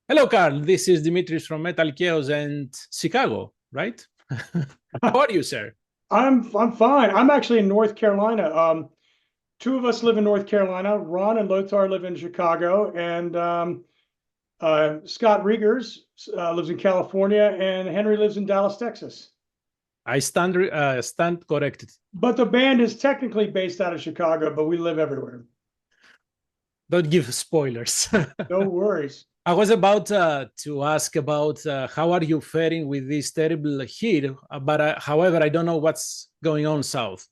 Hello, Karl. This is Dimitris from MetalKaoz and Chicago, right? How are you, sir? I'm fine. I'm actually in North Carolina. Two of us live in North Carolina. Ron and Lothar live in Chicago, and Scott Reagers lives in California, and Henry lives in Dallas, Texas. I stand corrected. But the band is technically based out of Chicago, but we live everywhere. Don't give spoilers. No worries. I was about to ask about how are you faring with this terrible heat, but however, I don't know what's going on south.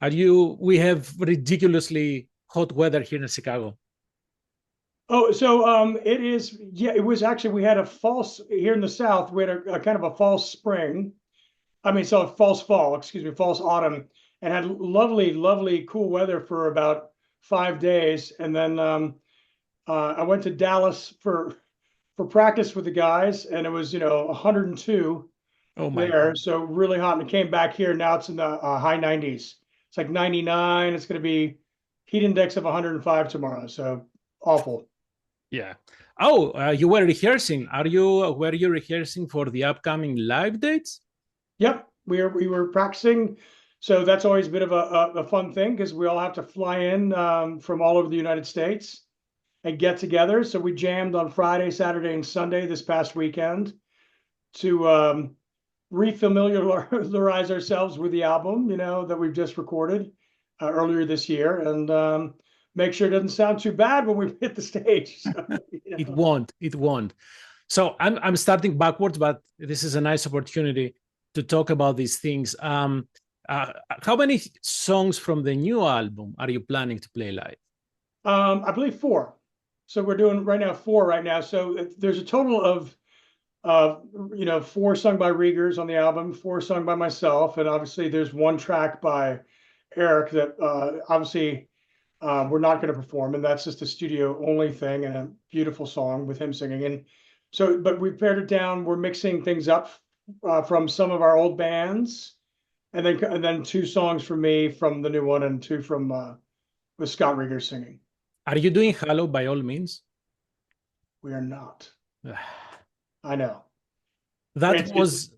Are you? We have ridiculously hot weather here in Chicago. Oh, so it is. Yeah, it was actually we had a false here in the South. We had a kind of a false spring. I mean, so false fall, excuse me, false autumn, and had lovely, lovely, cool weather for about 5 days. And then I went to Dallas for practice with the guys, and it was 102 Oh my there, God. so really hot. And it came back here. Now it's in the high 90s. It's like 99. It's going to be heat index of 105 tomorrow. So awful. Yeah. Oh, you were rehearsing. Were you rehearsing for the upcoming live dates? Yep, we were practicing. So that's always a bit of a fun thing because we all have to fly in from all over the United States and get together. So we jammed on Friday, Saturday, and Sunday this past weekend to refamiliarize ourselves with the album, that we've just recorded earlier this year, and make sure it doesn't sound too bad when we hit the stage. So, you It know. won't. It won't. So I'm starting backwards, but this is a nice opportunity to talk about these things. How many songs from the new album are you planning to play live? I believe four. So we're doing right now four right now. So there's a total of uh, four sung by Reagers on the album, four sung by myself, and obviously there's one track by Eric that obviously we're not going to perform, and that's just a studio only thing and a beautiful song with him singing. And so, but we pared it down. We're mixing things up from some of our old bands, and then two songs from me from the new one, and two from with Scott Rigger singing. Are you doing Hello by all means? We are not. I know. That It's was,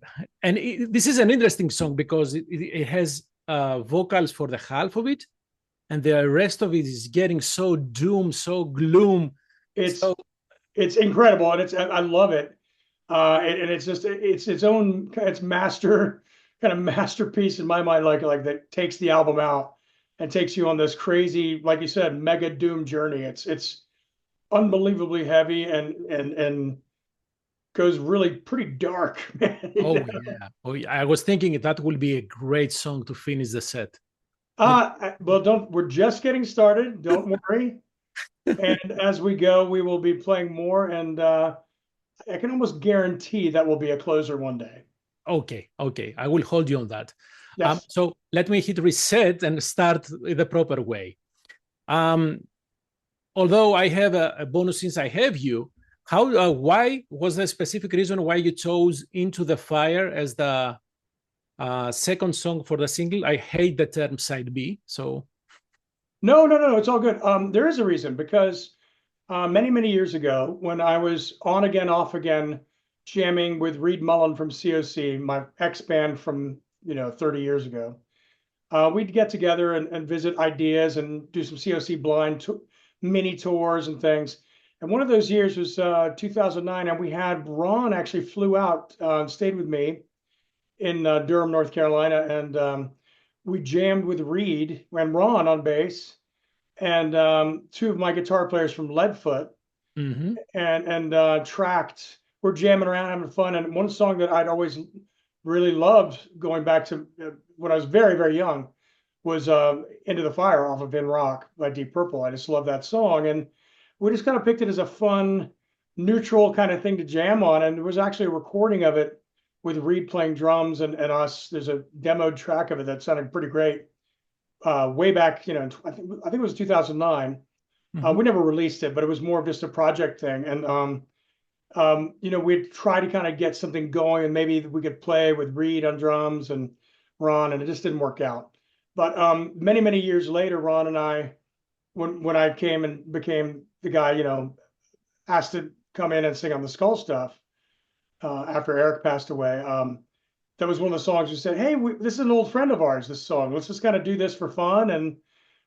and this is an interesting song because it has vocals for the half of it, and the rest of it is getting so doom, so gloom. it's So, it's incredible, and I love it. And it's just it's its own it's master kind of masterpiece in my mind, like that takes the album out and takes you on this crazy, like you said, mega doom journey. It's unbelievably heavy and goes really pretty dark, man. oh yeah, oh yeah. I was thinking that would be a great song to finish the set. But Well, don't we're just getting started. Don't worry. And as we go, we will be playing more, and I can almost guarantee that will be a closer one day. okay, okay, I will hold you on that. Yes. So let me hit reset and start the proper way. Um, Although I have a bonus since I have you, why was there a specific reason why you chose Into the Fire as the second song for the single? I hate the term side B. So, No, no, no, no. It's all good. There is a reason because many, many years ago, when I was on again, off again, jamming with Reed Mullen from COC, my ex band from 30 years ago, we'd get together and visit ideas and do some COC blind mini tours and things. And one of those years was 2009, and we had Ron actually flew out and stayed with me in Durham, North Carolina, and we jammed with Reed and Ron on bass, and two of my guitar players from Leadfoot, mhm. and tracked. We're jamming around, having fun. And one song that I'd always really loved, going back to when I was very, very young, was "Into the Fire" off of "In Rock" by Deep Purple. I just love that song, and we just kind of picked it as a fun, neutral kind of thing to jam on. And there was actually a recording of it with Reed playing drums and us. There's a demoed track of it that sounded pretty great way back. I think it was 2009. Mhm. We never released it, but it was more of just a project thing. And we'd try to kind of get something going, and maybe we could play with Reed on drums and Ron, and it just didn't work out. But many, many years later, Ron and I, when I came and became the guy, asked to come in and sing on the Skull stuff after Eric passed away. That was one of the songs we said, hey, this is an old friend of ours, this song. Let's just kind of do this for fun and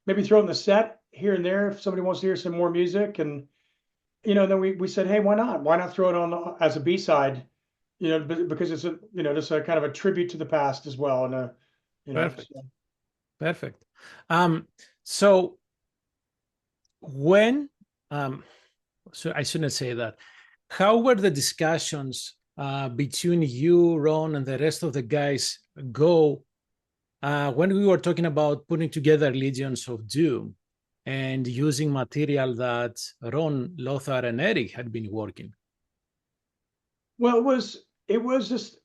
maybe throw it in the set here and there if somebody wants to hear some more music. And, then we said, hey, why not? Why not throw it on as a B-side, because it's just a kind of a tribute to the past as well. And, Perfect. Perfect. So when, so I shouldn't say that. How were the discussions between you, Ron, and the rest of the guys go when we were talking about putting together Legions of Doom and using material that Ron, Lothar, and Eric had been working? Well, it was just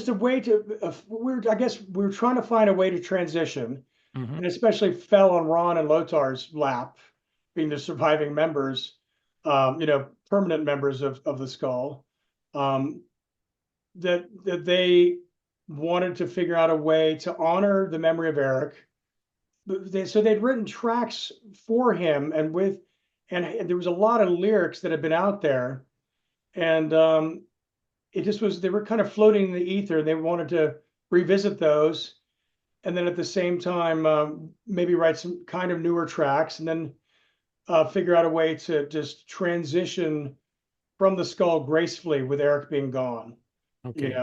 a way to I guess we were trying to find a way to transition, and especially fell on Ron and Lotar's lap, being the surviving members, permanent members of the Skull, that they wanted to figure out a way to honor the memory of Eric. So they'd written tracks for him, and there was a lot of lyrics that had been out there, and it just was, they were kind of floating in the ether. They wanted to revisit those, and then at the same time maybe write some kind of newer tracks, and then figure out a way to just transition from the Skull gracefully with Eric being gone. Okay.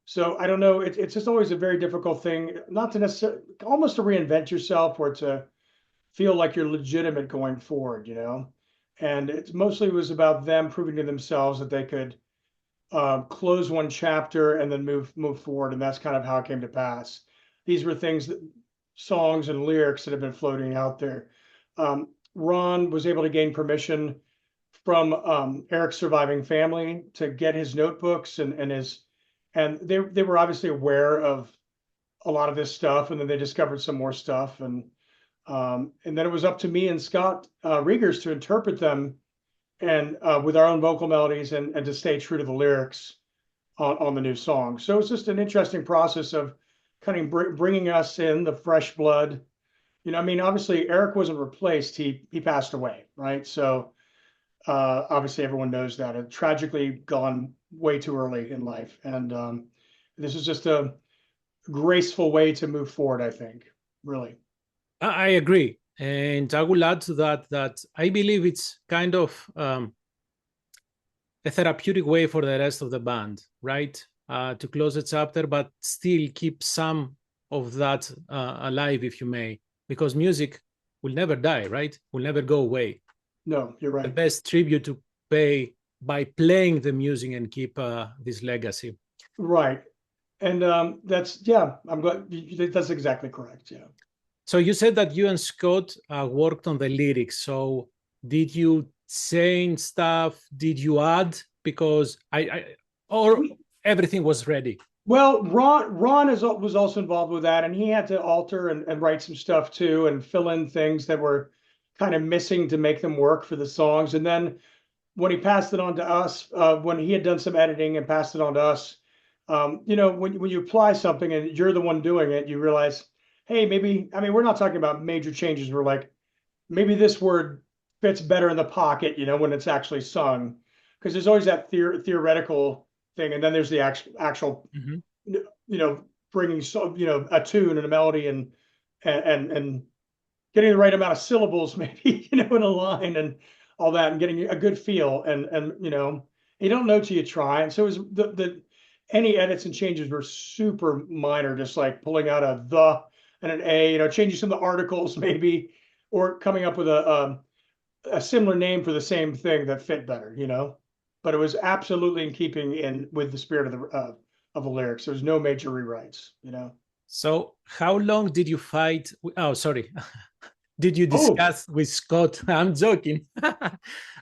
So I don't know. It's just always a very difficult thing, not to necessarily, almost to reinvent yourself or to feel like you're legitimate going forward, And it mostly was about them proving to themselves that they could close one chapter and then move forward, and that's kind of how it came to pass. These were songs and lyrics that have been floating out there. Ron was able to gain permission from Eric's surviving family to get his notebooks and they were obviously aware of a lot of this stuff, and then they discovered some more stuff, and then it was up to me and Scott Reagers to interpret them and with our own vocal melodies and to stay true to the lyrics on the new song. So it's just an interesting process of kind of bringing us in the fresh blood. Obviously Eric wasn't replaced; he passed away, right? So obviously everyone knows that. It tragically gone way too early in life, and this is just a graceful way to move forward, I think. Really, I agree, and I will add to that I believe it's kind of a therapeutic way for the rest of the band, right? To close the chapter, but still keep some of that alive, if you may, because music will never die, right? Will never go away. No, you're right. The best tribute to pay by playing the music and keep this legacy. Right. And I'm glad that's exactly correct. Yeah. So you said that you and Scott worked on the lyrics. So did you change stuff? Did you add? Because everything was ready? Well, Ron was also involved with that, and he had to alter and write some stuff too, and fill in things that were kind of missing to make them work for the songs. And then when he passed it on to us, when he had done some editing and passed it on to us, when you apply something and you're the one doing it, you realize, hey, we're not talking about major changes. We're like, maybe this word fits better in the pocket, when it's actually sung, because there's always that theoretical thing, and then there's the actual, bringing a tune and a melody and getting the right amount of syllables, maybe, in a line and all that, and getting a good feel. And you don't know till you try. And so it was any edits and changes were super minor, just like pulling out a the and an a, changing some of the articles maybe, or coming up with a similar name for the same thing that fit better, But it was absolutely in keeping with the spirit of the lyrics. There was no major rewrites, So how long did you fight? Oh, sorry. Did you discuss with Scott? I'm joking.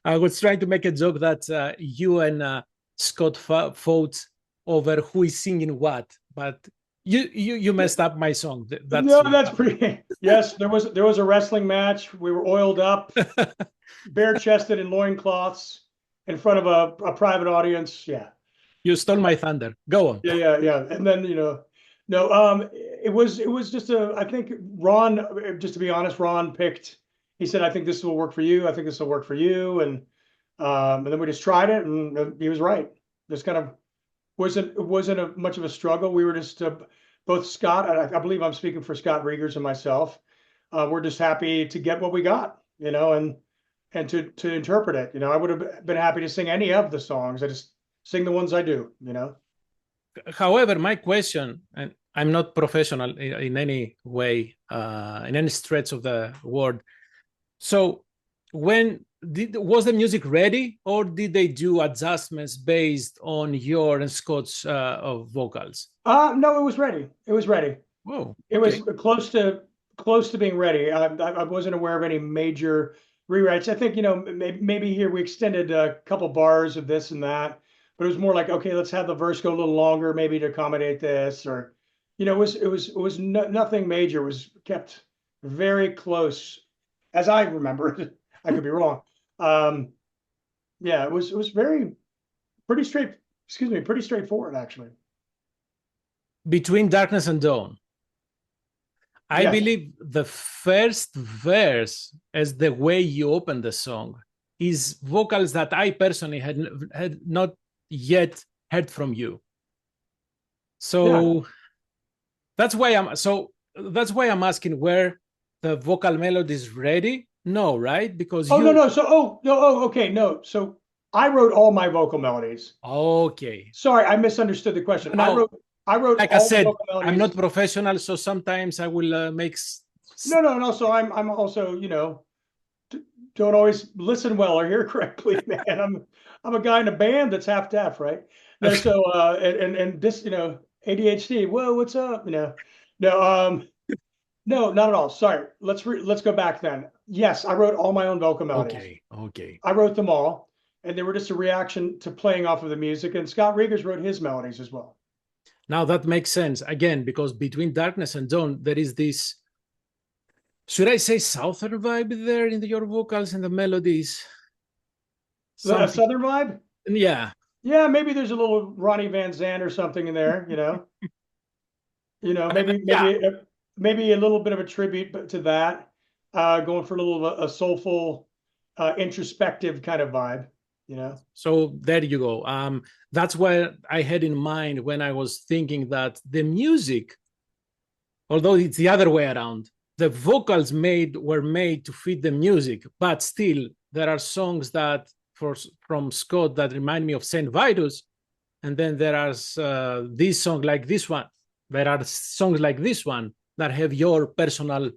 I was trying to make a joke that you and Scott fought over who is singing what, but you messed up my song. That's pretty. Yes, there was a wrestling match. We were oiled up, bare chested in loincloths in front of a private audience. Yeah. You stole my thunder. Go on. Yeah. And then, no, it was just I think Ron, just to be honest, Ron picked, he said, I think this will work for you. I think this will work for you. And And then we just tried it, and he was right. Just kind of wasn't much of a struggle. We were just both Scott, I believe I'm speaking for Scott Reagers and myself. We're just happy to get what we got, and to interpret it. I would have been happy to sing any of the songs. I just sing the ones I do. However, my question, and I'm not professional in any way, in any stretch of the word. So was the music ready, or did they do adjustments based on your and Scott's vocals? No, it was ready. It was ready. Whoa, It was close to being ready. I wasn't aware of any major rewrites. I think, maybe here we extended a couple bars of this and that, but it was more like, okay, let's have the verse go a little longer, maybe to accommodate this, or, nothing major. It was kept very close, as I remember it. I could be wrong. Yeah, it was pretty straightforward, actually. Between Darkness and Dawn, I Yes. believe the first verse, as the way you open the song, is vocals that I personally had not yet heard from you. So that's why I'm asking where the vocal melody is ready. No, right? Because no. Okay, no. So I wrote all my vocal melodies. Okay. Sorry, I misunderstood the question. No, I wrote like all I said, the vocal melodies. I'm not professional, so sometimes I will make. No. So I'm also, don't always listen well or hear correctly, man. I'm a guy in a band that's half deaf, right? No, Okay. so and this, ADHD. Whoa, what's up? No, no, not at all. Sorry. Let's go back then. Yes, I wrote all my own vocal melodies. Okay. I wrote them all, and they were just a reaction to playing off of the music. And Scott Reagers wrote his melodies as well. Now that makes sense again, because between Darkness and Dawn, there is this, should I say, southern vibe there in your vocals and the melodies? A southern vibe? Yeah. Yeah, maybe there's a little Ronnie Van Zant or something in there, maybe a little bit of a tribute to that, going for a little a soulful, introspective kind of vibe. So there you go. That's what I had in mind when I was thinking that the music, although it's the other way around, the vocals were made to fit the music, but still there are songs that from Scott that remind me of Saint Vitus, and then there are this song like this one. There are songs like this one that have your personal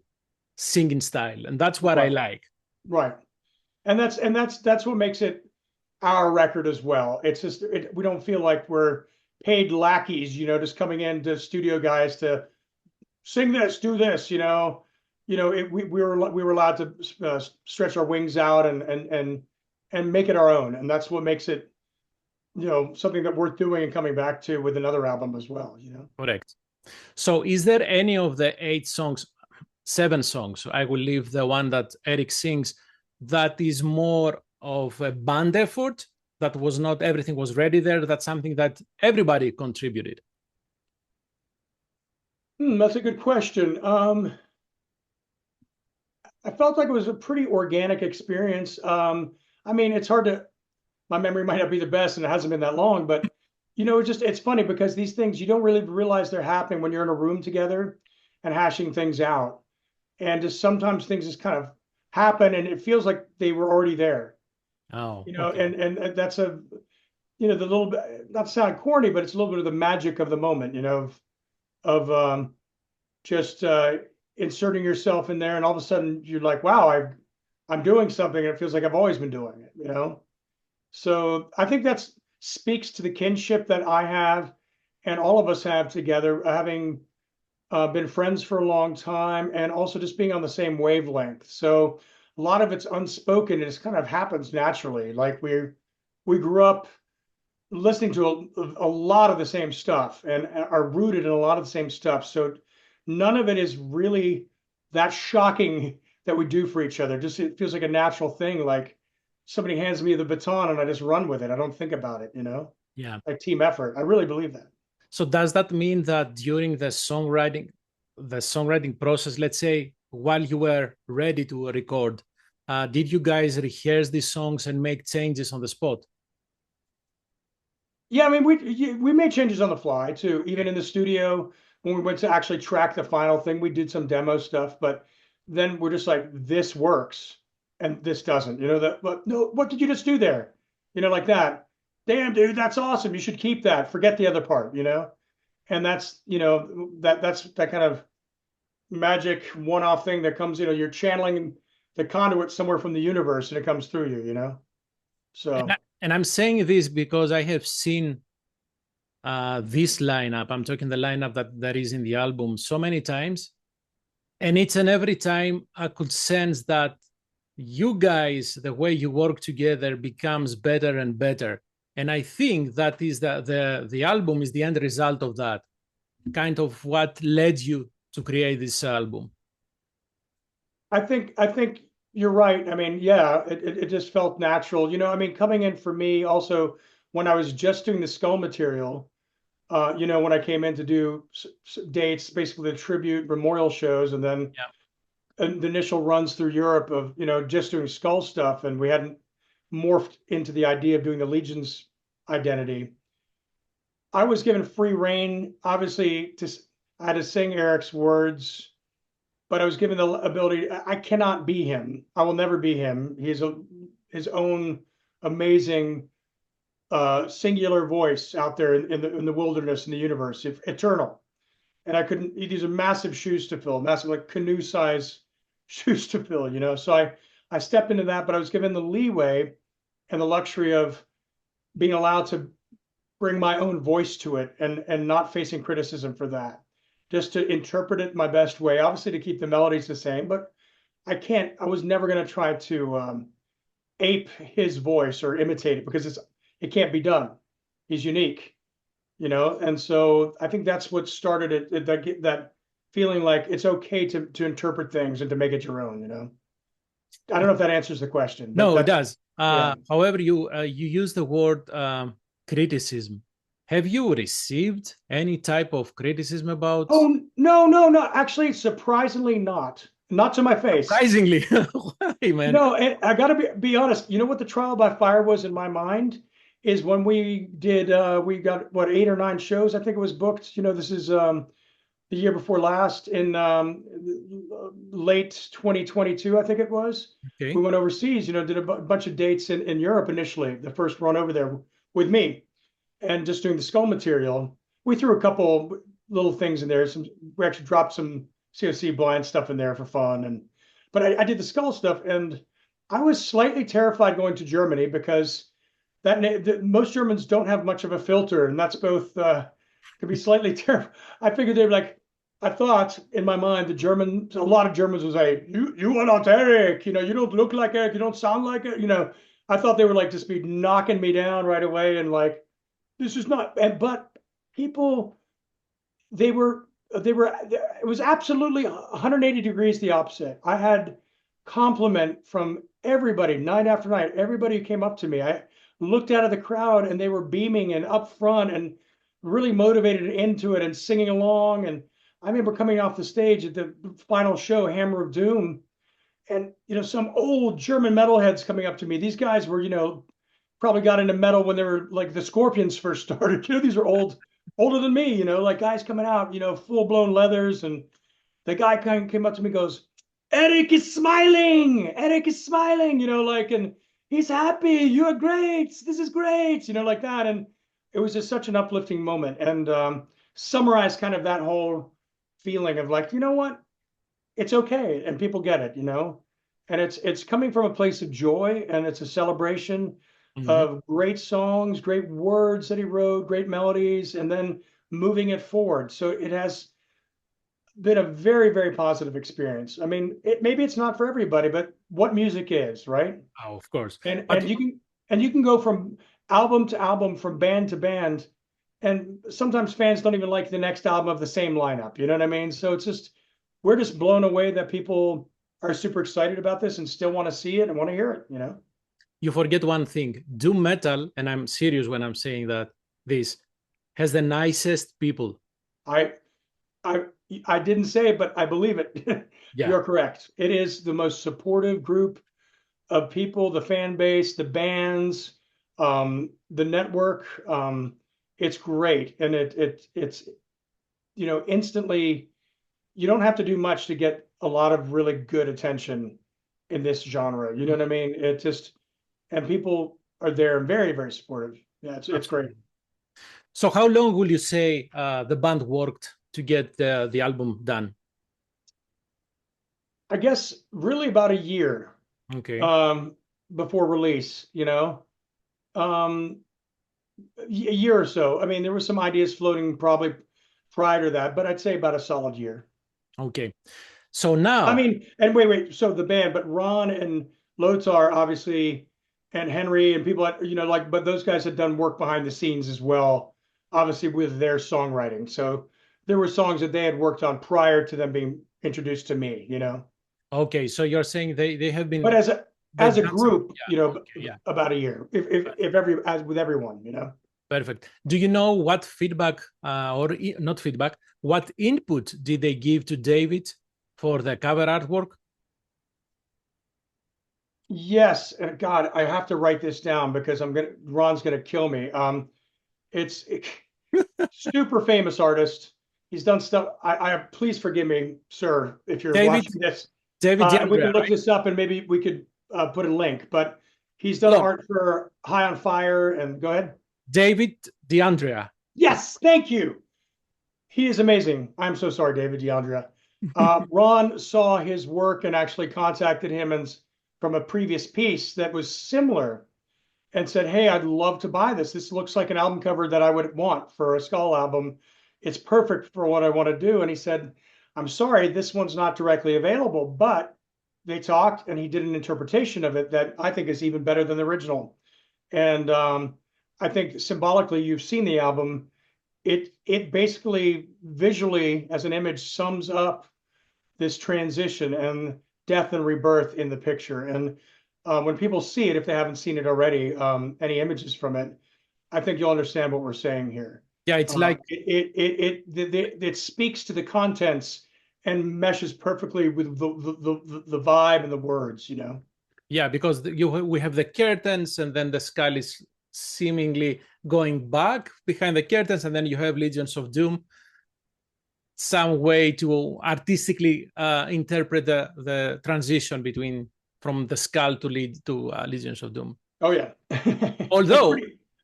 singing style, and that's what I like. Right, and that's what makes it our record as well. It's just we don't feel like we're paid lackeys, just coming into studio guys to sing this, do this. We were allowed to stretch our wings out and make it our own, and that's what makes it something that worth doing and coming back to with another album as well. Correct. So is there any of the 7 songs, I will leave the one that Eric sings, that is more of a band effort, that was not everything was ready there, that's something that everybody contributed? That's a good question. I felt like it was a pretty organic experience. It's hard to, my memory might not be the best and it hasn't been that long, but it's funny because these things, you don't really realize they're happening when you're in a room together and hashing things out. And just sometimes things just kind of happen and it feels like they were already there. Okay. And that's the little bit, not sound corny, but it's a little bit of the magic of the moment, of just inserting yourself in there, and all of a sudden you're like, wow, I'm doing something, and it feels like I've always been doing it, So I think that speaks to the kinship that I have and all of us have together, having been friends for a long time, and also just being on the same wavelength. So a lot of it's unspoken, and it kind of happens naturally. Like we grew up listening to a lot of the same stuff and are rooted in a lot of the same stuff. So none of it is really that shocking that we do for each other. Just it feels like a natural thing. Like somebody hands me the baton and I just run with it. I don't think about it, Yeah. Like team effort. I really believe that. So does that mean that during the songwriting process, let's say while you were ready to record, did you guys rehearse these songs and make changes on the spot? Yeah, I mean, we made changes on the fly too. Even in the studio, when we went to actually track the final thing, we did some demo stuff, but then we're just like, this works and this doesn't. You know, that, but no, what did you just do there? You know, like that. Damn, dude, that's awesome. You should keep that. Forget the other part, you know? And that's, you know, that's that kind of magic one-off thing that comes, you know, you're channeling the conduit somewhere from the universe and it comes through you, you know? And, So and I'm saying this because I have seen this lineup. I'm talking the lineup that is in the album so many times. And each and every time I could sense that you guys, the way you work together becomes better and better. And I think that is the album is the end result of that, kind of what led you to create this album. I think you're right. I mean, yeah, it just felt natural. You know, I mean, coming in for me also when I was just doing the Skull material, you know, when I came in to do dates, basically the tribute memorial shows, and then Yeah. the initial runs through Europe of, you know, just doing Skull stuff, and we hadn't morphed into the idea of doing the Legion's identity. I was given free reign, obviously, I had to sing Eric's words, but I was given the ability. I cannot be him. I will never be him. He's his own amazing singular voice out there in the wilderness in the universe, eternal. And I couldn't. These are massive shoes to fill, massive like canoe size shoes to fill. You know, so I stepped into that, but I was given the leeway and the luxury of being allowed to bring my own voice to it and not facing criticism for that, just to interpret it my best way, obviously to keep the melodies the same, but I was never going to try to ape his voice or imitate it because it can't be done. He's unique, you know? And so I think that's what started it, that feeling like it's okay to interpret things and to make it your own, you know? I don't know if that answers the question, but No, it that's, does. yeah. However, you use the word criticism. Have you received any type of criticism about? Oh, no, no, no. Actually, surprisingly not. Not to my face. Surprisingly, why, man? No, and I got to be honest. You know what the trial by fire was in my mind is when we did we got what 8 or 9 shows. I think it was booked. You know, this is the year before last in late 2022. I think it was. We Okay. went overseas. You know, did a bunch of dates in Europe initially. The first run over there with me and just doing the Skull material. We threw a couple little things in there. We actually dropped some COC blind stuff in there for fun, but I did the Skull stuff, and I was slightly terrified going to Germany because most Germans don't have much of a filter, and that's both could be slightly terrible. I figured they were like, I thought in my mind a lot of Germans would say, you are not Eric, you know, you don't look like Eric, you don't sound like it, you know. I thought they would like just be knocking me down right away and like, this is not. But people, it was absolutely 180 degrees the opposite. I had compliment from everybody night after night. Everybody who came up to me, I looked out of the crowd and they were beaming and up front and really motivated and into it and singing along. And I remember coming off the stage at the final show, Hammer of Doom, and you know, some old German metalheads coming up to me. These guys were, you know, probably got into metal when they were like the Scorpions first started. You know, these are older than me, you know, like guys coming out, you know, full blown leathers. And the guy kind of came up to me, goes, Eric is smiling. Eric is smiling, you know, like, and he's happy. You are great. This is great, you know, like that. And it was just such an uplifting moment, and summarized kind of that whole feeling of like, you know what, it's okay, and people get it, you know, and it's coming from a place of joy, and it's a celebration Mhm. of great songs, great words that he wrote, great melodies, and then moving it forward. So it has been a very, very positive experience. I mean, maybe it's not for everybody, but what music is, right? Oh, of course. And But you can go from album to album, from band to band, and sometimes fans don't even like the next album of the same lineup. You know what I mean? So it's just we're just blown away that people are super excited about this and still want to see it and want to hear it. You know? you forget one thing. Doom metal, and I'm serious when I'm saying that this has the nicest people. I I I didn't say it, but I believe it. Yeah. You're correct. It is the most supportive group. of people, the fan base, the bands, the network. It's great, and it's instantly. You don't have to do much to get a lot of really good attention in this genre. You know what I mean? It just and people are there and very, very supportive. Yeah, it's great. So how long will you say the band worked to get the album done? I guess really about a year Okay. before release, a year or so. I mean, there were some ideas floating probably prior to that, but I'd say about a solid year. Okay. So now, I mean, and wait. So the band, but Ron and Lothar, obviously, and Henry and people, but those guys had done work behind the scenes as well, obviously with their songwriting. So there were songs that they had worked on prior to them being introduced to me. okay, so you're saying they have been, But as a group, yeah. about a year, as with everyone. Perfect. Do you know what feedback not feedback, what input did they give to David for the cover artwork? Yes, and God, I have to write this down because Ron's gonna kill me. It's super famous artist. He's done stuff. Please forgive me, sir, if you're watching this. David And we can look right? this up and maybe we could put a link. But he's done art for High on Fire and go ahead. David DeAndrea. Yes, thank you. He is amazing. I'm so sorry, David DeAndrea. Ron saw his work and actually contacted him from a previous piece that was similar and said, hey, I'd love to buy this. This looks like an album cover that I would want for a Skull album. It's perfect for what I want to do. And he said, I'm sorry, this one's not directly available, but they talked and he did an interpretation of it that I think is even better than the original. And I think symbolically, you've seen the album. It basically visually as an image sums up this transition and death and rebirth in the picture. And when people see it, if they haven't seen it already, any images from it, I think you'll understand what we're saying here. Yeah, it's like it speaks to the contents and meshes perfectly with the vibe and the words. Yeah, because we have the curtains and then the skull is seemingly going back behind the curtains, and then you have Legions of Doom. Some way to artistically interpret the transition from the skull to Legions of Doom. Oh yeah. Although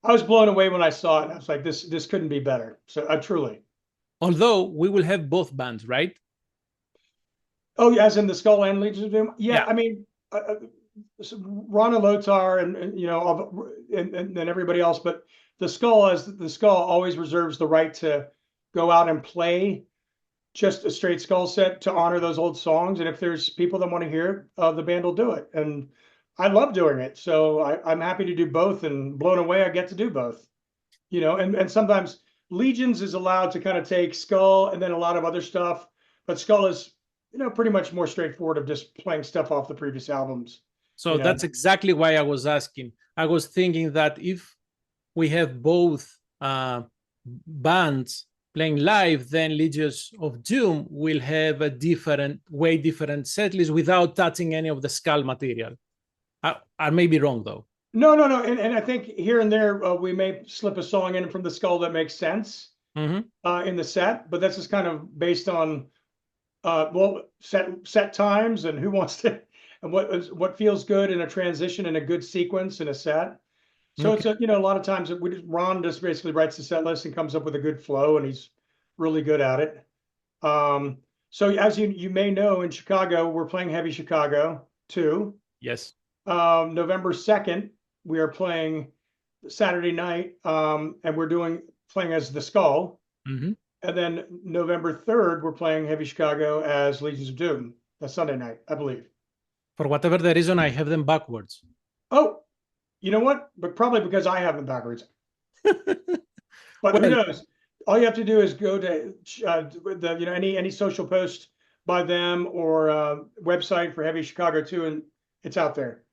I was blown away when I saw it. I was like, this couldn't be better. So truly. Although we will have both bands, right? Oh, as in the Skull and Legions of Doom. Yeah. I mean, Ron and Lothar and everybody else, but the Skull always reserves the right to go out and play just a straight Skull set to honor those old songs. And if there's people that want to hear it, the band will do it. And I love doing it. So I'm happy to do both, and blown away I get to do both. And sometimes Legions is allowed to kind of take Skull and then a lot of other stuff, but Skull is, pretty much more straightforward of just playing stuff off the previous albums. So that's exactly why I was asking. I was thinking that if we have both bands playing live, then Legions of Doom will have a way different set list without touching any of the Skull material. I may be wrong though. No. And I think here and there we may slip a song in from the Skull that makes sense in the set, but that's just kind of based on set times and who wants to and what feels good in a transition in a good sequence in a set. So it's a lot of times Ron just basically writes the set list and comes up with a good flow, and he's really good at it. So as you may know, in Chicago, we're playing Heavy Chicago too. Yes. November 2nd, we are playing Saturday night, and we're playing as the Skull. And then November 3rd, we're playing Heavy Chicago as Legions of Doom. That's Sunday night, I believe. For whatever the reason, I have them backwards. Oh, you know what? But probably because I have them backwards. But who knows? All you have to do is go to any social post by them or website for Heavy Chicago 2, and it's out there.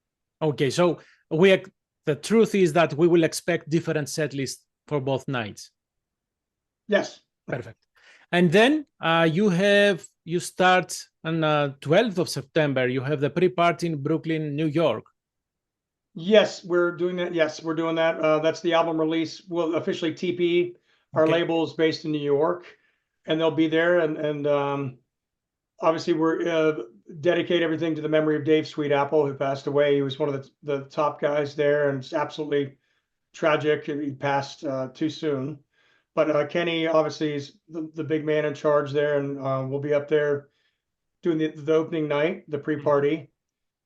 Okay, so the truth is that we will expect different set lists for both nights. Yes. Perfect. And then you start on 12th of September. You have the pre-party in Brooklyn, New York. Yes, we're doing that. Yes, we're doing that. That's the album release. We'll officially TP. Our Okay. label is based in New York, and they'll be there. And obviously, we're dedicate everything to the memory of Dave Sweetapple, who passed away. He was one of the top guys there, and it's absolutely tragic. He passed too soon. But Kenny obviously is the big man in charge there, and we'll be up there doing the opening night, the pre-party,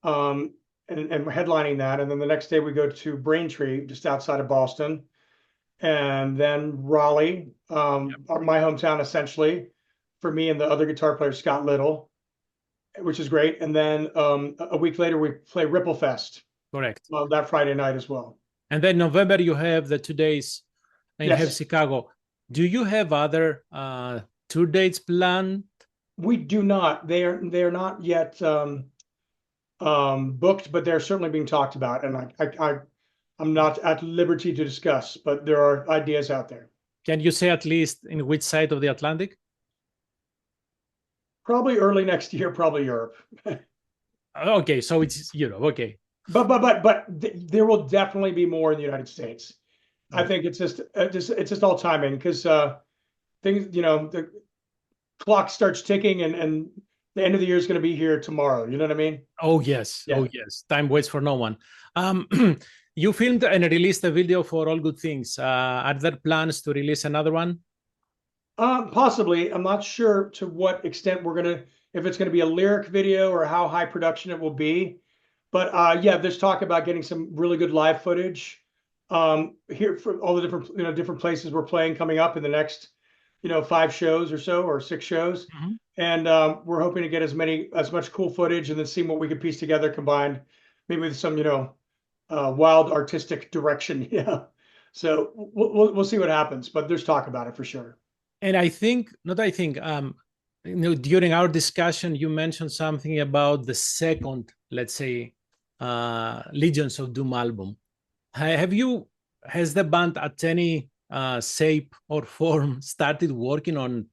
and headlining that. And then the next day we go to Braintree, just outside of Boston, and then Raleigh, my hometown essentially, for me and the other guitar player Scott Little, which is great. And then a week later we play Ripple Fest Correct. that Friday night as well. And then November you have the 2 days in Yes. Chicago. Do you have other tour dates planned? We do not. They are not yet booked, but they're certainly being talked about. And I'm not at liberty to discuss, but there are ideas out there. Can you say at least in which side of the Atlantic? Probably early next year, probably Europe. Okay, so it's Europe. Okay. But there will definitely be more in the United States. I think it's just all timing because things, the clock starts ticking and the end of the year is going to be here tomorrow. You know what I mean? Oh yes. Yeah. Oh yes. Time waits for no one. You filmed and released a video for All Good Things. Are there plans to release another one? Possibly. I'm not sure to what extent if it's gonna be a lyric video or how high production it will be. But yeah, there's talk about getting some really good live footage here for all the different places we're playing coming up in the next 5 shows or so, or 6 shows. Mm-hmm. And we're hoping to get as much cool footage and then see what we can piece together, combined maybe with some wild artistic direction. Yeah. So we'll see what happens, but there's talk about it for sure. And during our discussion, you mentioned something about the second, let's say, Legions of Doom album. Has the band at any shape or form started working on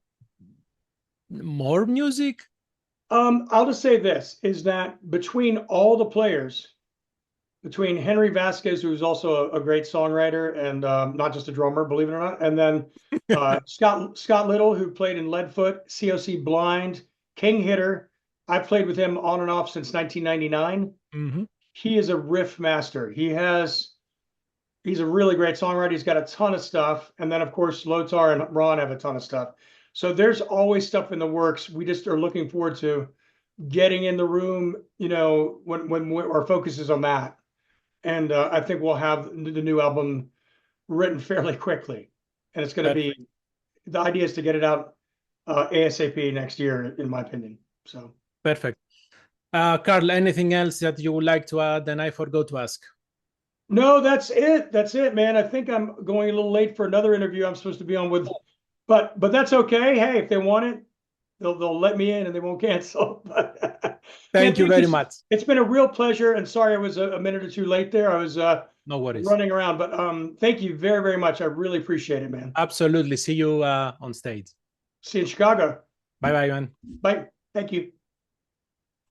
more music? I'll just say this, is that between all the players, between Henry Vasquez, who's also a great songwriter and not just a drummer, believe it or not, and then Scott Little, who played in Leadfoot, COC Blind, King Hitter. I've played with him on and off since 1999. Mm-hmm. He is a riff master. He's a really great songwriter. He's got a ton of stuff. And then, of course, Lothar and Ron have a ton of stuff. So there's always stuff in the works. We just are looking forward to getting in the room, when our focus is on that. And I think we'll have the new album written fairly quickly. And it's going to be, the idea is to get it out ASAP next year, in my opinion. So perfect. Karl, anything else that you would like to add and I forgot to ask? No, that's it. That's it, man. I think I'm going a little late for another interview I'm supposed to be on with, but that's okay. Hey, if they want it, they'll let me in and they won't cancel. Thank you very much. It's been a real pleasure, and sorry I was a minute or two late there. I was no worries, running around, but thank you very, very much. I really appreciate it, man. Absolutely. See you on stage. See you in Chicago. Bye, man. Bye. Thank you.